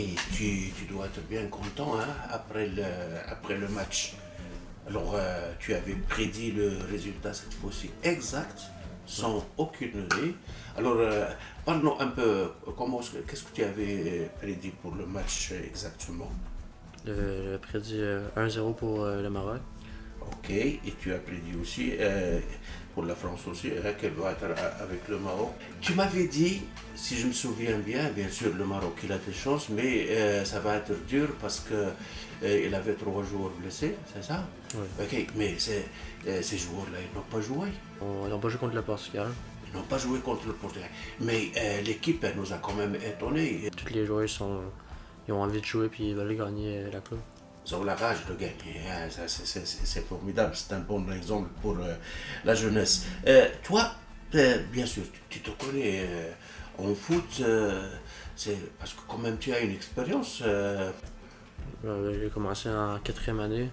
Et tu dois être bien content hein, après le match. Alors, tu avais prédit le résultat cette fois-ci exact, Ouais. sans aucune idée. Alors, parle-nous un peu, qu'est-ce que tu avais prédit pour le match exactement? Le prédit 1-0 pour le Maroc. Ok, et tu as prédit aussi pour la France aussi qu'elle va être avec le Maroc. Tu m'avais dit, si je me souviens bien sûr le Maroc il a des chances, mais ça va être dur parce que il avait 3 joueurs blessés, c'est ça? Ouais. Ok, mais ces joueurs-là ils n'ont pas joué. Ils ont pas joué contre le Portugal. Ils n'ont pas joué contre le Portugal. Mais l'équipe elle nous a quand même étonnés. Tous les joueurs ils ont envie de jouer puis ils veulent gagner la coupe. Ils ont la rage de gagner. Hein. C'est formidable. C'est un bon exemple pour la jeunesse. Toi, bien sûr, tu te connais en foot. C'est parce que quand même tu as une expérience. J'ai commencé en quatrième année.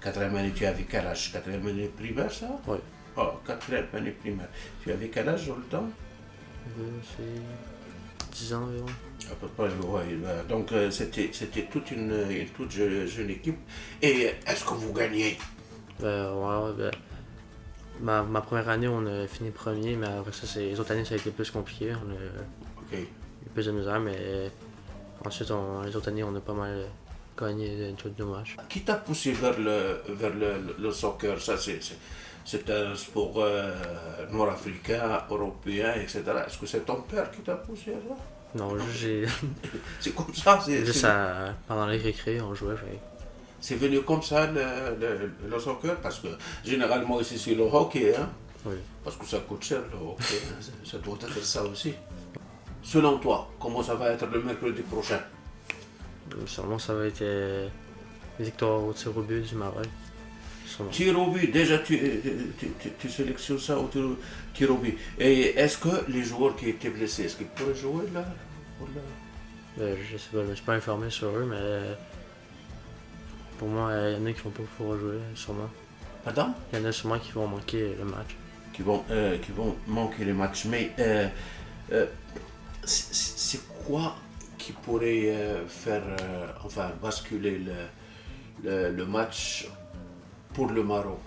Quatrième année, tu avais quel âge? Quatrième année primaire, ça? Ouais. Oh, quatrième année primaire. Tu avais quel âge dans le temps? C'est 10 ans environ. À peu près, ouais. Donc c'était une toute jeune équipe. Et est-ce que vous gagnez? Ma première année, on a fini premier, mais après ça, les autres années, ça a été plus compliqué. On a Ok. eu plus de misère, mais ensuite, les autres années, on a pas mal gagné tous nos matchs. Qui t'a poussé vers le soccer? Ça, c'est un sport nord-africain, européen, etc. Est-ce que c'est ton père qui t'a poussé à ça? Non, j'ai C'est comme ça, juste pendant les récrés, on jouait. c'est venu comme ça le soccer? Parce que généralement ici c'est le hockey, hein? Oui. Parce que ça coûte cher le hockey, hein. Ça doit être ça aussi. Selon toi, comment ça va être le mercredi prochain? Sûrement, ça va être victoire au tir au but du Maroc. Sûrement. Tir au but, déjà tu sélectionnes ça au tir au but. Et est-ce que les joueurs qui étaient blessés, est-ce qu'ils pourraient jouer là pour Je sais pas, je suis pas informé sur eux, mais pour moi, il y en a qui vont pas pouvoir jouer, sûrement. Pardon? Il y en a sûrement qui vont manquer le match. Qui vont manquer les matchs. Mais c'est quoi qui pourrait faire enfin basculer le match pour le Maroc?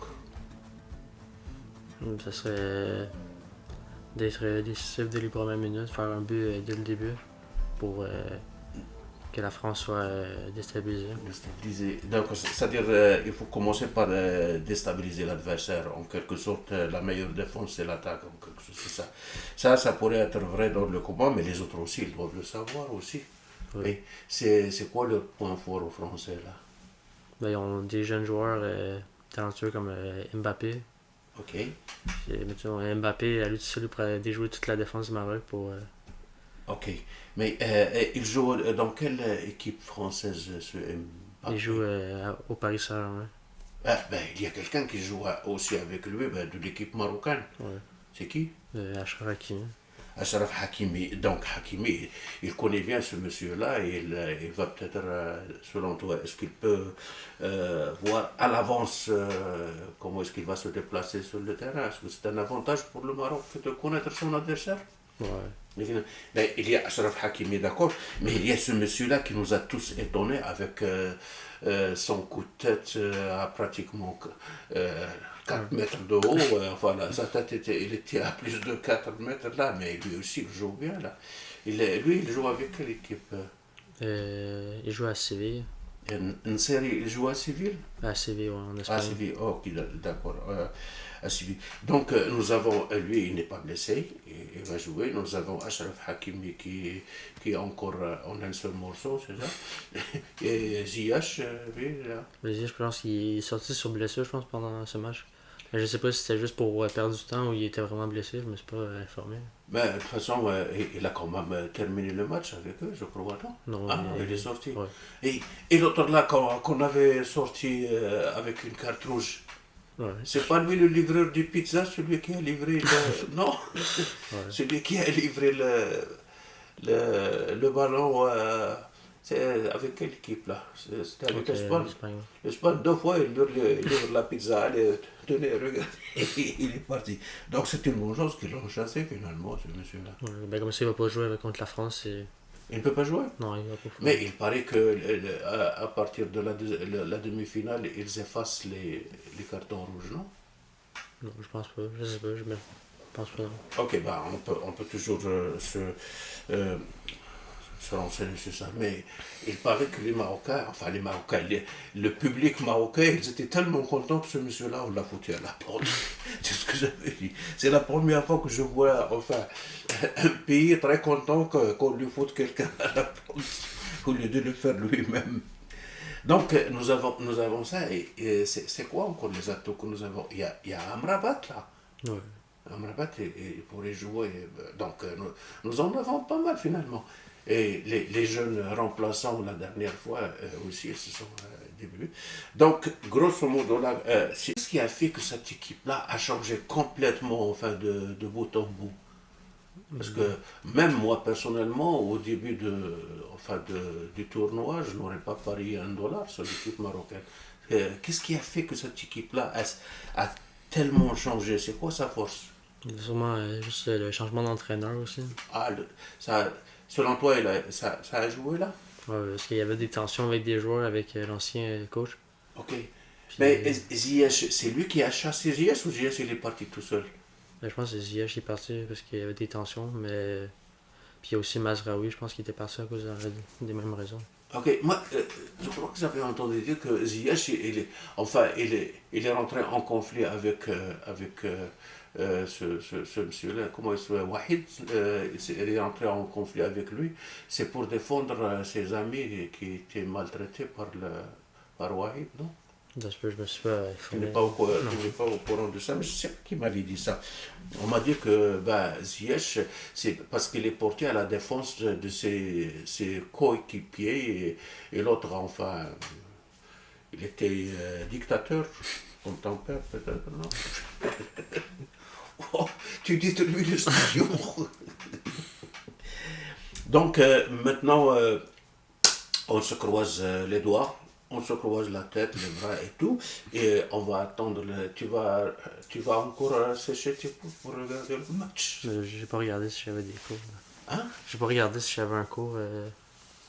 Ça serait d'être décisif dès les premières minutes, faire un but dès le début pour que la France soit déstabilisée. Déstabiliser. Donc, c'est-à-dire il faut commencer par déstabiliser l'adversaire. En quelque sorte, la meilleure défense, c'est l'attaque. En quelque sorte, c'est ça. Ça pourrait être vrai dans le combat, mais les autres aussi, ils doivent le savoir aussi. Oui. Et c'est quoi leur point fort aux Français, là? Ils ont des jeunes joueurs talentueux comme Mbappé. Ok. Mbappé, à lui tout seul, pourrait déjouer toute la défense du Maroc pour. Ok. Mais il joue dans quelle équipe française, ce Mbappé? Il joue au Paris Saint-Germain. Ah, ben, il y a quelqu'un qui joue aussi avec lui de l'équipe marocaine. Ouais. C'est qui? Achraf Hakimi. Ashraf Hakimi. Donc Hakimi, il connaît bien ce monsieur-là et il va peut-être, selon toi, est-ce qu'il peut voir à l'avance comment est-ce qu'il va se déplacer sur le terrain? Est-ce que c'est un avantage pour le Maroc de connaître son adversaire? Ouais. Ben, il y a Ashraf Hakimi, d'accord, mais il y a ce monsieur-là qui nous a tous étonnés avec son coup de tête à pratiquement 4 mètres de haut. Voilà, sa tête il était à plus de 4 mètres là, mais lui aussi il joue bien là. Lui, il joue avec quelle équipe? Il joue à Séville. Une série, il joue à Séville? À Séville, ouais, en À Espagne. Séville, oh, ok, d'accord. À Séville. Donc, nous avons, lui, il n'est pas blessé, il va jouer. Nous avons Ashraf Hakimi qui est encore en un seul morceau, c'est ça? Et Ziyech, lui, là. Je pense qu'il est sorti sur blessure, je pense, pendant ce match. Mais je sais pas si c'était juste pour perdre du temps ou il était vraiment blessé, je me suis pas informé. Ben, de toute façon, il a quand même terminé le match avec eux, je crois, non? Non, Ah non, il est sorti. Ouais. Et l'autre là, qu'on avait sorti avec une carte rouge, Ouais. c'est pas lui le livreur du pizza, celui qui a livré le... Non, Ouais. celui qui a livré le ballon, c'est avec quelle équipe là? C'était avec l'Espagne. l'Espagne. L'Espagne, 2 fois, il livre la pizza. Allez, tenez, regardez. Il est parti. Donc c'est une bonne chose qu'ils l'ont chassé finalement, ce monsieur-là. Ouais. Comme ça, il va pas jouer contre la France. Il ne peut pas jouer. Non, il va pas Mais jouer. il paraît que à partir de la demi-finale, ils effacent les cartons rouges, non? Non, je pense pas. Je sais pas, je pense pas, non. Ok, bah on peut toujours euh, se renseigner sur ça. Mais il paraît que les Marocains, enfin les Marocains, le public marocain, ils étaient tellement contents que ce monsieur-là, on l'a foutu à la porte. C'est ce que j'avais dit. C'est la première fois que je vois, enfin, un pays très content qu'on lui foute quelqu'un à la porte au lieu de le faire lui-même. Donc nous avons ça et c'est quoi encore les atouts que nous avons? Il y a Amrabat là. Ouais. Amrabat il pourrait jouer. Donc nous en avons pas mal finalement. Et les jeunes remplaçants la dernière fois aussi ils se sont débutés. Donc grosso modo là, c'est ce qui a fait que cette équipe-là a changé complètement enfin de bout en bout. Parce que même moi personnellement, au début du tournoi, je n'aurais pas parié $1 sur l'équipe marocaine. Qu'est-ce qui a fait que cette équipe-là a tellement changé? C'est quoi sa force? Sûrement juste le changement d'entraîneur aussi. Ah, ça, selon toi, ça a joué là? Ouais, parce qu'il y avait des tensions avec des joueurs, avec l'ancien coach. Ok. Puis Mais Ziyech, c'est lui qui a chassé Ziyech ou Ziyech il est parti tout seul? je pense que Ziyech est parti parce qu'il y avait des tensions, mais. Puis il y a aussi Mazraoui, je pense qu'il était parti à cause des mêmes raisons. Ok, moi, je crois que j'avais entendu dire que Ziyech, il est rentré en conflit avec ce monsieur-là, comment il s'appelle, Wahid, il est rentré en conflit avec lui, c'est pour défendre ses amis qui étaient maltraités par Wahid, non? Ça se peut, je me suis pas Tu n'es informé. pas au, courant- Non. tu n'es pas au courant de ça, mais je sais pas qui m'avait dit ça. On m'a dit que bah, Ziyech, c'est parce qu'il est porté à la défense de ses coéquipiers et l'autre, enfin, il était dictateur, comme ton père peut-être, non? Oh, tu détruis le studio. Donc maintenant, on se croise les doigts, on se croise la tête, les bras et tout, et on va attendre. Tu vas encore sécher tes pouces pour regarder le match. Mais j'ai pas regardé si j'avais des cours. Hein? J'ai pas regardé si j'avais un cours Ah,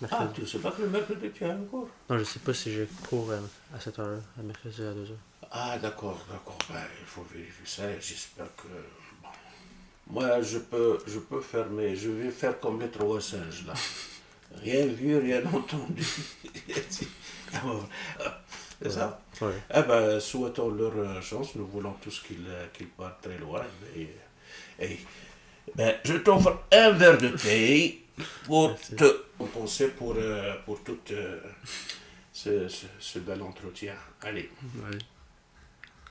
mercredi. tu sais pas que le mercredi tu as un cours? Non, je sais pas si j'ai cours à cette heure-là, à mercredi à 2h. Ah, d'accord, d'accord. Ben, il faut vérifier ça et j'espère que. Bon. Moi, je peux fermer. Je vais faire comme les trois singes là. Rien vu, rien entendu. C'est ça? Ouais. Eh ben, souhaitons leur chance. Nous voulons tous qu'ils partent très loin. Et, ben, je t'offre un verre de thé pour Merci. te compenser pour tout ce bel entretien. Allez. Ouais.